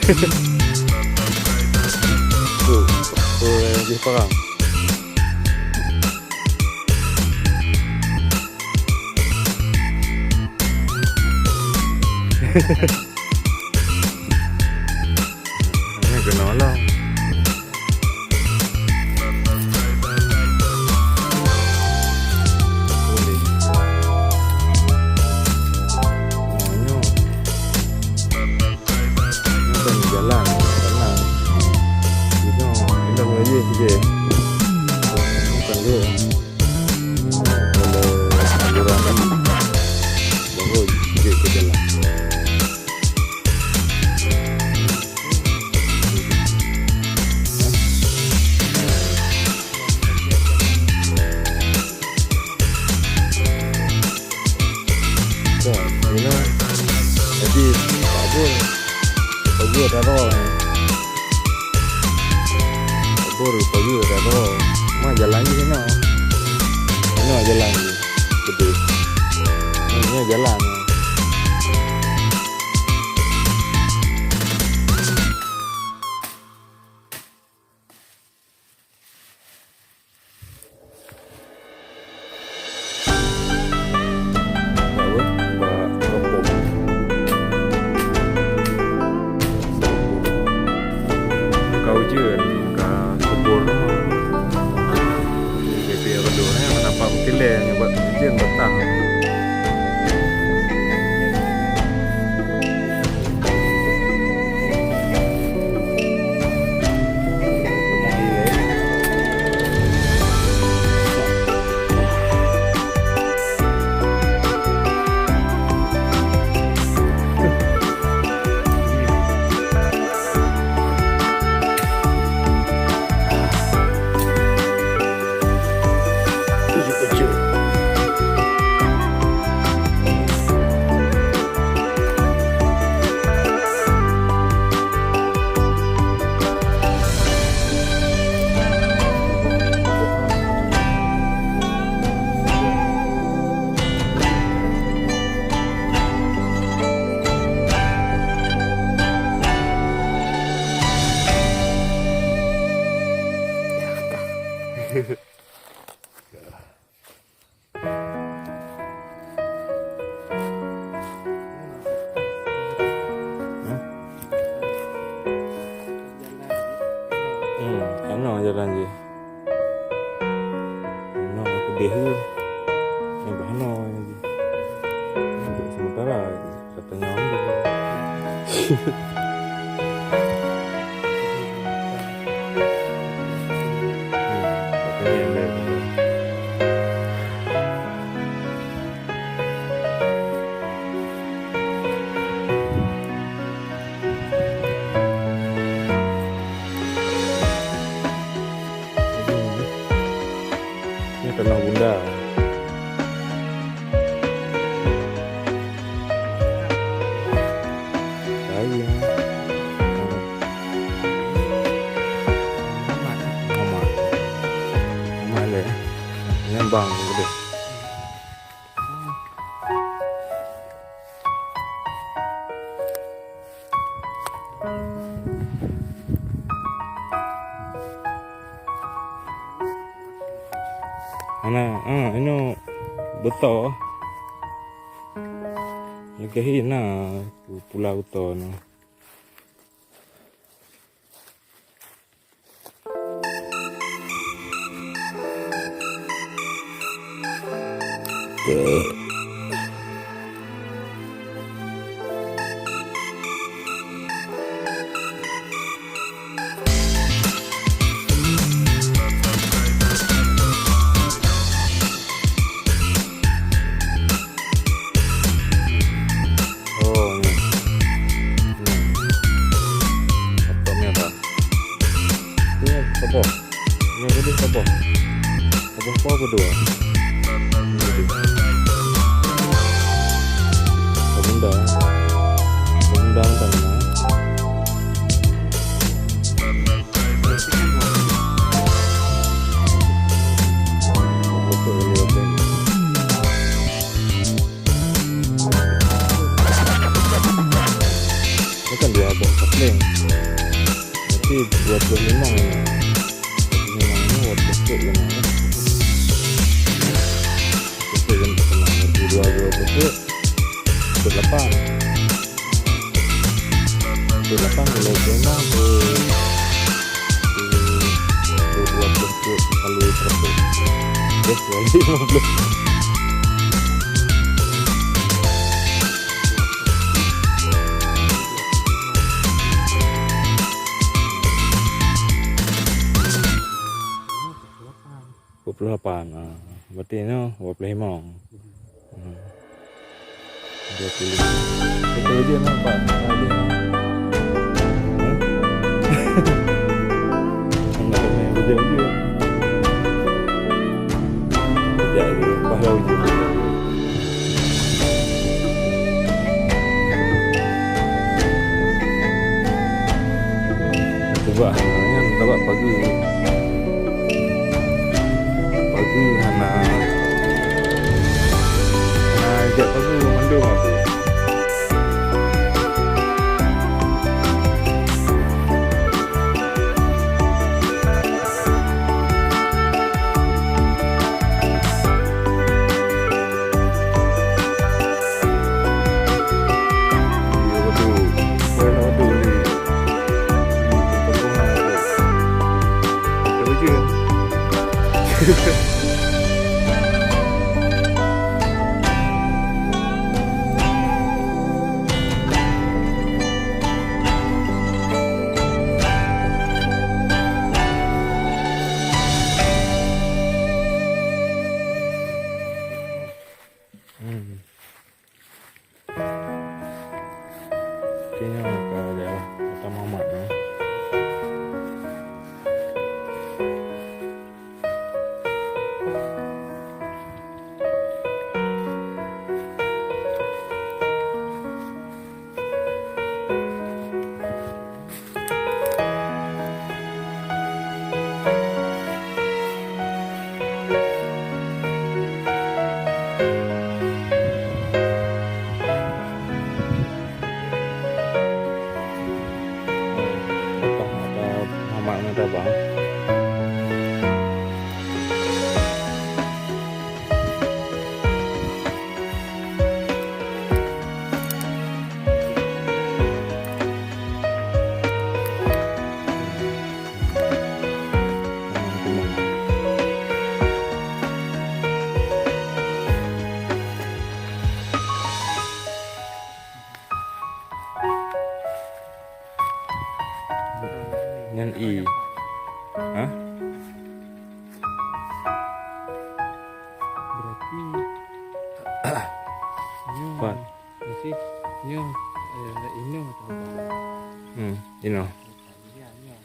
Tuh, lagi perang. Ini kena lah. Jalan tenang. Itu indah aja sih. Bukan dia. Kalau saluran kan baru dia ke jalan. Ini jadi tak boleh. Pagi ada roh, pagi ada roh. Mah jalan je sana, mana jalan je, gede. Ini jalan. Kau je ke kebun dia kedua nampak betilai yang buat je betah. Ano jalan je. Ano pedih tu. Ni bahano lagi. Untuk sementara katanya orang tu. Tanah bunda. Saya. Mama le. Nyambang gede. Ini betul. Yang kehina pulau utara ni. Ini tadi sabah. Sabah apa berdua? Benda. Benda mana? Ini kan dia ada kapling. Tapi 25 ini. 25 ini buat besok yang mana? Besok yang terkenal. 22 besok. 8. 8 kalau memang 22 besok kali 100. Yes, 50. Berarti ini 25. 25. Kita aja nampak. Enggak pernah kerja aja. Kerja aja, pahala aja. Coba hanya dapat pagi. Hana ajak aku mandung aku. Kayaknya ke daerah Kota Mamat ya. Ada bang. Nyan I. Hah? Berarti Fat. masih nyo ino atau apa? Ino. Iya nyo.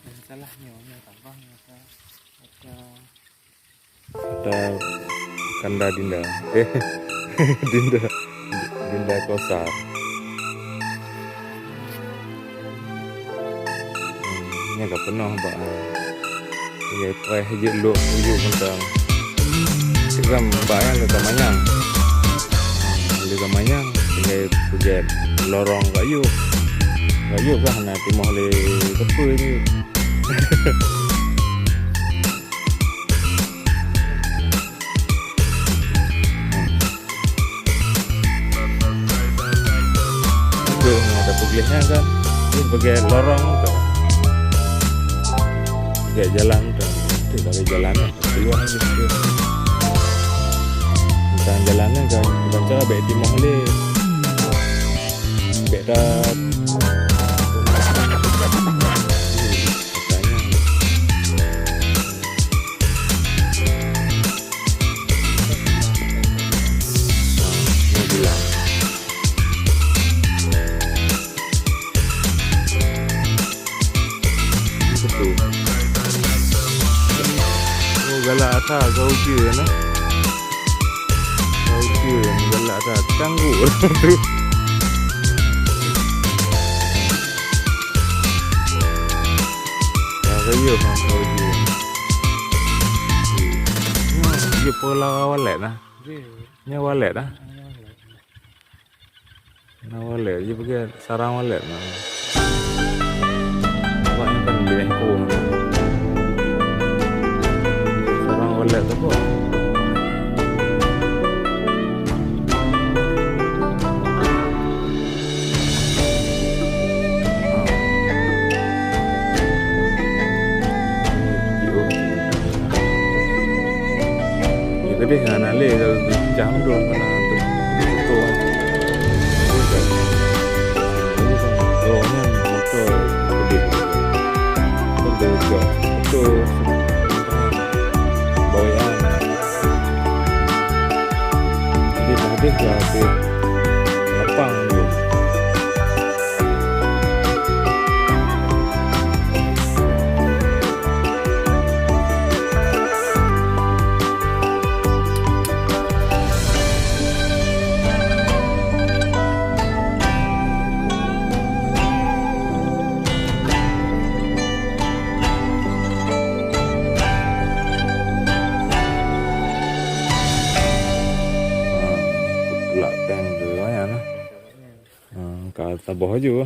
Yang salah nyo tambang maka Ada Kanda Dinda. Dinda Kosar. Ini agak penuh bang. Iya, try aja lu ujuk tentang. Sekarang baknya lebih manyang. Lebih manyang. Tinggal pujet lorong kayu. Kayu kan nanti mau le tepu ini. Itu ada pegilihnya kan. Ini bagai lorong tuh. Kayak jalan tuh, itu dari jalannya keluar gitu. Bukan jalannya kan, bukan cara baik di Mohli, beda. Galak atas kau je na. Kau je galak atas ganggu tu. Kaya kau je. Dia pola walet lah. Nya walet lah. Nah wallet je pergi sarang wallet nah. Bapaknya kan beli handphone. Sarang wallet tu apa? Jadi dengan alih kalau jangan dulu kena tu motor. Rohnya motor gede. Motor bawaan. Jadi habis jadi lapang tu. Lak tang tu banyak lah. Kat Sabah je.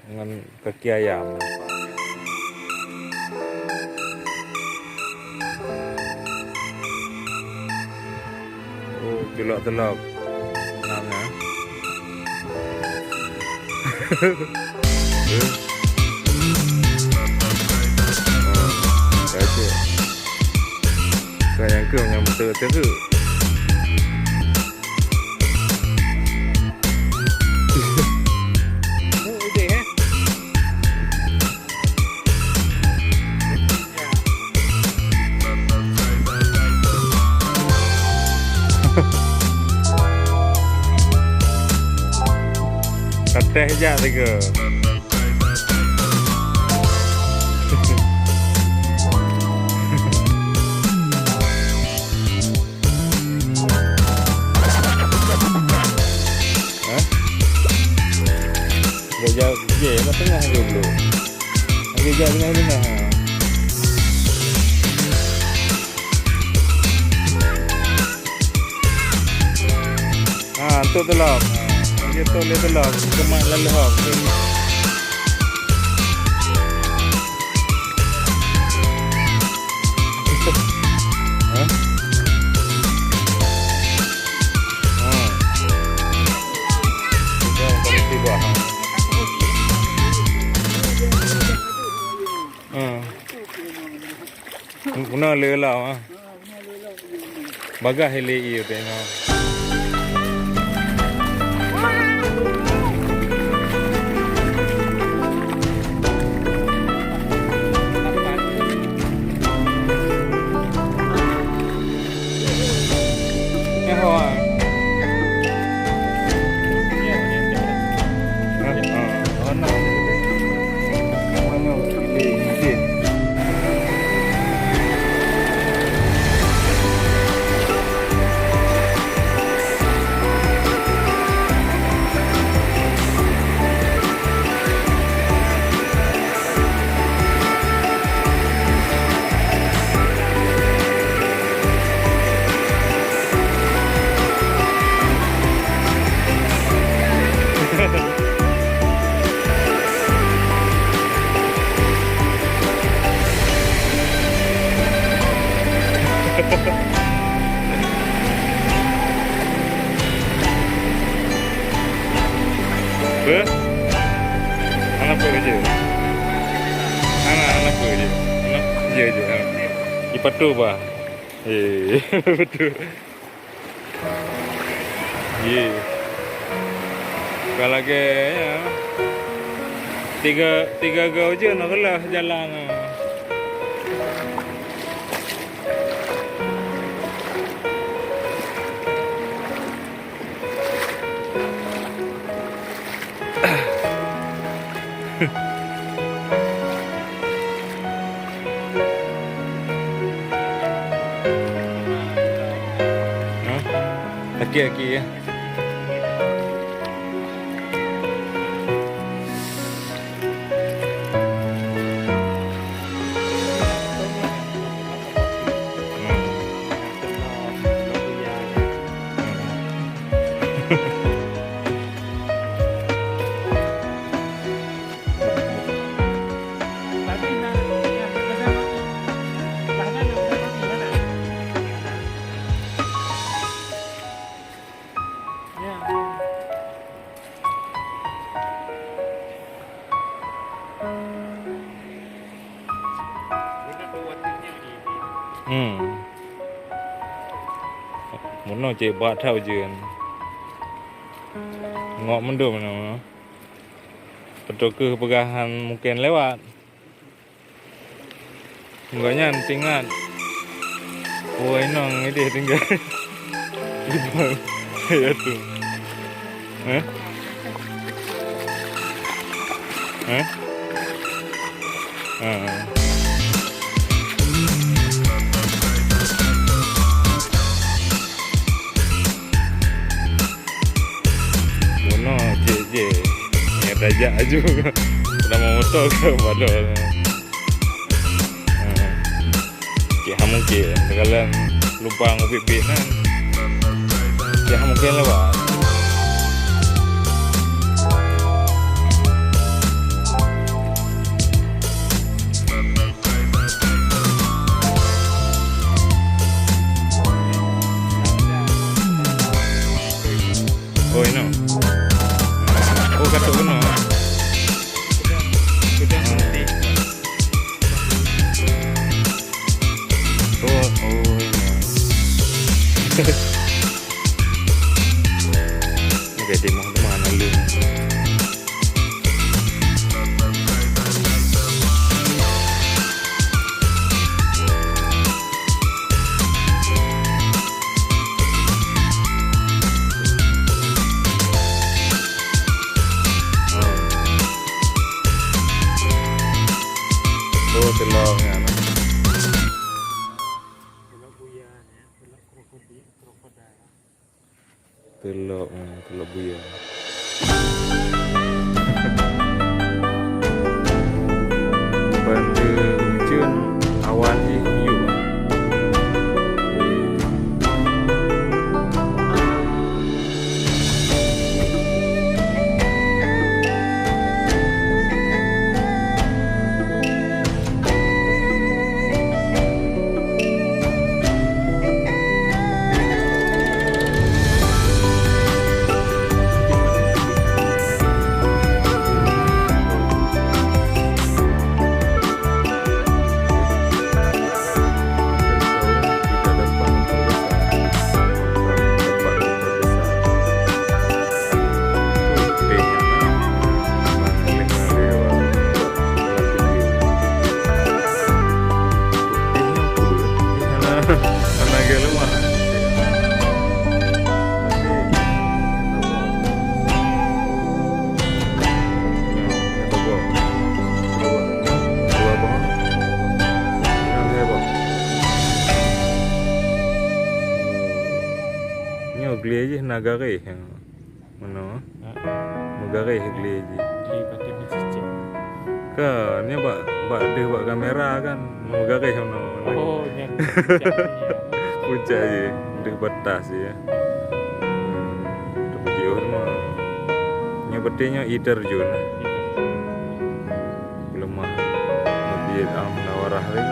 Dengan kaki ayam. Oh, telok-telok. Namanya. Kacau. Kau yang ke yang betul-betul. Teh je tiga. Gajah je kat tengah dulu. Gajah tengah-tengah. Tu telok. Dia tu le telok. Kemak lalu hok. Guna lelah bagah hele tengok. Apa? Anak apa kerja? Anak apa kerja? Anak kerja je. Ipat tu bah. Betul. Kalau ke ya, tiga gau je nak lah jalan. Aki ya. Muốn chỉ bát theo giường ngọ mendung no. Betul ke pegahan mungkin lewat. Enggaknya tinggal. Oh ini dia tinggal. Ibang ya tu. Dajak juga nama motor ke badal. Cik mungkin kalau lupa ngupit-pit kan. Cik mungkin lewat. Oh ini. Oh kata benar. Ini kayak demo mana lu? Oh, telur ya. Telur buaya. Pada hujan awan hiu. Geli je nagare mana? Nagare geli je. Di pakai mesin. Kan ni buat dia buat kamera kan nagare mana? Oh, yang puncak je, dia batas je. Tujuan mah. Yang pentingnya iter jun. Lemah. Lebih am nawarah ni.